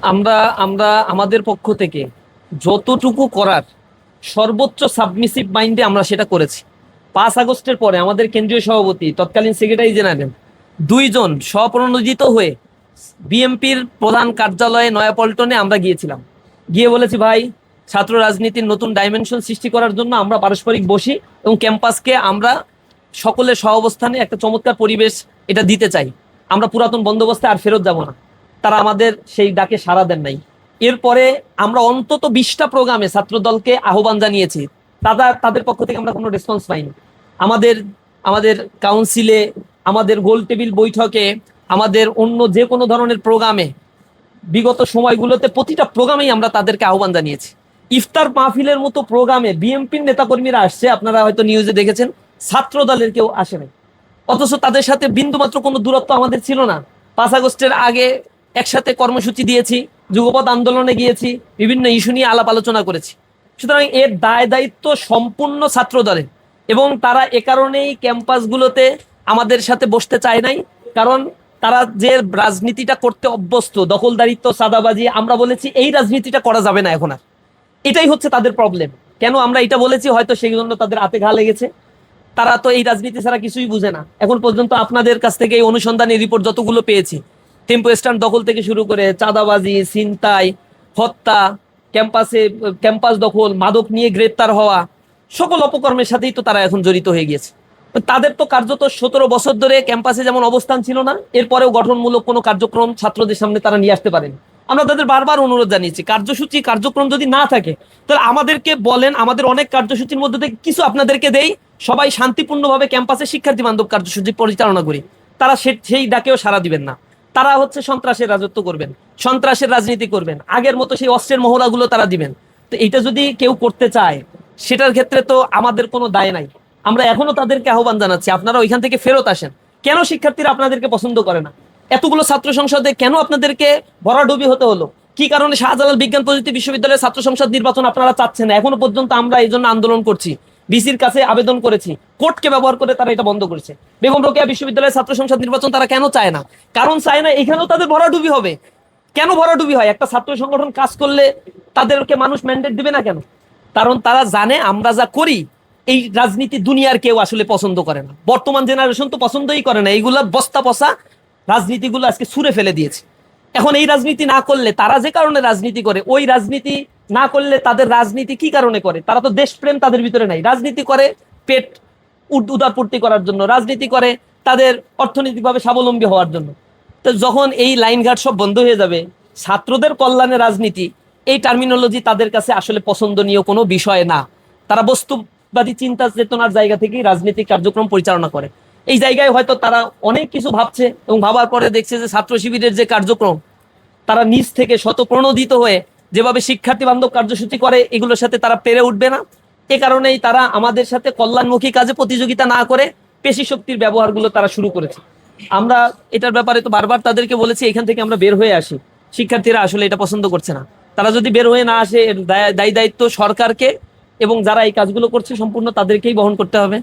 আমরা আমরা আমাদের পক্ষ থেকে যতটুকু করার সর্বোচ্চ সাবমিসিভ মাইন্ডে আমরা সেটা করেছি। 5 আগস্টের পরে আমাদের কেন্দ্রীয় সভাপতি তৎকালীন সেক্রেটারি জেনারেল দুইজন স্বপ্রণোদিত হয়ে বিএনপির প্রধান কার্যালয়ে নয়াপল্টনে আমরা গিয়েছিলাম। গিয়ে বলেছি, ভাই, ছাত্র রাজনীতির নতুন ডাইমেনশন সৃষ্টি করার জন্য আমরা পারস্পরিক বসি এবং ক্যাম্পাসকে আমরা সকলের সহাবস্থানে একটা চমৎকার পরিবেশ এটা দিতে চাই। আমরা পুরাতন বন্দোবস্তে আর ফেরত যাব না। তারা আমাদের সেই ডাকে সাড়া দেন নাই। এরপরে আমরা অন্তত 20টা প্রোগ্রামে ছাত্র দলকে আহ্বান জানিয়েছি, তাদের পক্ষ থেকে আমরা কোনো রেসপন্স পাইনি। আমাদের আমাদের কাউন্সিলে, আমাদের গোল টেবিল বৈঠকে, আমাদের অন্য যে কোনো ধরনের প্রোগ্রামে বিগত সময়গুলোতে প্রতিটা প্রোগ্রামেই আমরা তাদেরকে আহ্বান জানিয়েছি। ইফতার মাহফিলের মতো প্রোগ্রামে বিএনপির নেতাকর্মীরা আসছে, আপনারা হয়তো নিউজে দেখেছেন, ছাত্র দলের কেউ আসে নাই। অথচ তাদের সাথে বিন্দুমাত্র কোনো দূরত্ব আমাদের ছিল না। 5 আগস্টের আগে একসাথে কর্মসূচি দিয়েছি, যুগপৎ আন্দোলনে গিয়েছি, বিভিন্ন ইস্যু নিয়ে আলাপ আলোচনা করেছি। সুতরাং এর দায় দায়িত্ব সম্পূর্ণ ছাত্র দলের, এবং তারা এ কারণেই ক্যাম্পাসগুলোতে আমাদের সাথে বসতে চায় নাই। কারণ তারা যে রাজনীতিটা করতে অভ্যস্ত, দখলদারিত্ব, সাদাবাজি, আমরা বলেছি এই রাজনীতিটা করা যাবে না এখন আর। এটাই হচ্ছে তাদের প্রবলেম। কেন আমরা এটা বলেছি, হয়তো সেই জন্য তাদের হাতে ঘা লেগেছে। তারা তো এই রাজনীতি ছাড়া কিছুই বুঝে না। এখন পর্যন্ত আপনাদের কাছ থেকে এই অনুসন্ধানী রিপোর্ট যতগুলো পেয়েছি, টেম্পো স্ট্যান্ড দখল থেকে শুরু করে চাঁদাবাজি, ছিনতাই, হত্যা, ক্যাম্পাস দখল, মাদক নিয়ে গ্রেপ্তার হওয়া, সকল অপকর্মের সাথেই তো তারা এখন জড়িত হয়ে গিয়েছে। তাদের তো কার্যত 17 বছর ধরে ক্যাম্পাসে যেমন অবস্থান ছিল না, এরপরেও গঠনমূলক কোনো কার্যক্রম ছাত্রদের সামনে তারা নিয়ে আসতে পারেন। আমরা তাদের বারবার অনুরোধ জানিয়েছি, কার্যসূচি কার্যক্রম যদি না থাকে তাহলে আমাদেরকে বলেন, আমাদের অনেক কার্যসূচির মধ্যে থেকে কিছু আপনাদেরকে দেই, সবাই শান্তিপূর্ণভাবে ক্যাম্পাসে শিক্ষার্থী বান্ধব কার্যসূচি পরিচালনা করি। তারা সেই ডাকেও সাড়া দিবেন না। তারা হচ্ছে সন্ত্রাসের রাজত্ব করবেন, সন্ত্রাসের রাজনীতি করবেন, আগের মতো সেই অস্ত্রের মহড়াগুলো তারা দিবেন। তো এটা যদি কেউ করতে চায়, সেটার ক্ষেত্রে তো আমাদের কোনো দায় নাই। আমরা এখনো তাদেরকে আহ্বান জানাচ্ছি, আপনারা ওইখান থেকে ফেরত আসেন। কেন শিক্ষার্থীরা আপনাদেরকে পছন্দ করে না? এতগুলো ছাত্র সংসদে কেন আপনাদেরকে ভরাডুবি হতে হলো? কি কারণে শাহজালাল বিজ্ঞান প্রযুক্তি বিশ্ববিদ্যালয়ের ছাত্র সংসদ নির্বাচন আপনারা চাচ্ছেন না? এখনো পর্যন্ত আমরা এই জন্য আন্দোলন করছি, বিসির কাছে আবেদন করেছি, কোর্টকে ব্যবহার করে তারা এটা বন্ধ করেছে। বেগম রোকেয়া বিশ্ববিদ্যালয়ের ছাত্র সংসদ নির্বাচন তারা কেন চায় না? কারণ চায় না এখানেও তাদের ভরাডুবি হবে। কেন ভরাডুবি হয়? একটা ছাত্র সংগঠন কাজ করলে তাদেরকে মানুষ ম্যান্ডেট দিবে না কেন? কারণ তারা জানে আমরা যা করি এই রাজনীতি দুনিয়ার কেউ আসলে পছন্দ করে না। বর্তমান জেনারেশন তো পছন্দই করে না। এইগুলা বস্তা পচা রাজনীতিগুলো আজকে ছুঁড়ে ফেলে দিয়েছে। এখন এই রাজনীতি না করলে, তারা যে কারণে রাজনীতি করে, ওই রাজনীতি না করলে তাদের রাজনীতি কি কারণে করে? তারা তো দেশপ্রেম তাদের ভিতরে নাই। রাজনীতি করে পেট উদারপূর্তি করার জন্য, রাজনীতি করে তাদের অর্থনৈতিকভাবে স্বাবলম্বী হওয়ার জন্য। তো যখন এই লাইনঘাট সব বন্ধ হয়ে যাবে, ছাত্রদের কল্যাণে রাজনীতি, এই টার্মিনোলজি তাদের কাছে আসলে পছন্দনীয় কোনো বিষয় না। তারা বস্তুবাদী চিন্তা চেতনার জায়গা থেকেই রাজনৈতিক কার্যক্রম পরিচালনা করে। এই জায়গায় হয়তো তারা অনেক কিছু ভাবছে এবং ভাবার পরে দেখছে যে ছাত্র শিবিরের যে কার্যক্রম, তারা নিজ থেকে শতপ্রণোদিত হয়ে যেভাবে শিক্ষার্থী বান্ধব কার্যসূচি করে, এগুলোর সাথে তারা পেরে উঠবে না। এ কারণেই তারা আমাদের সাথে কল্যাণমুখী কাজে প্রতিযোগিতা না করে পেশি শক্তির ব্যবহারগুলো তারা শুরু করেছে। আমরা এটার ব্যাপারে তো বারবার তাদেরকে বলেছি এখান থেকে আমরা বের হয়ে আসি। শিক্ষার্থীরা আসলে এটা পছন্দ করছে না। তারা যদি বের হয়ে না আসে, এর দায়ী দায়িত্ব সরকারকে এবং যারা এই কাজগুলো করছে সম্পূর্ণ তাদেরকেই বহন করতে হবে।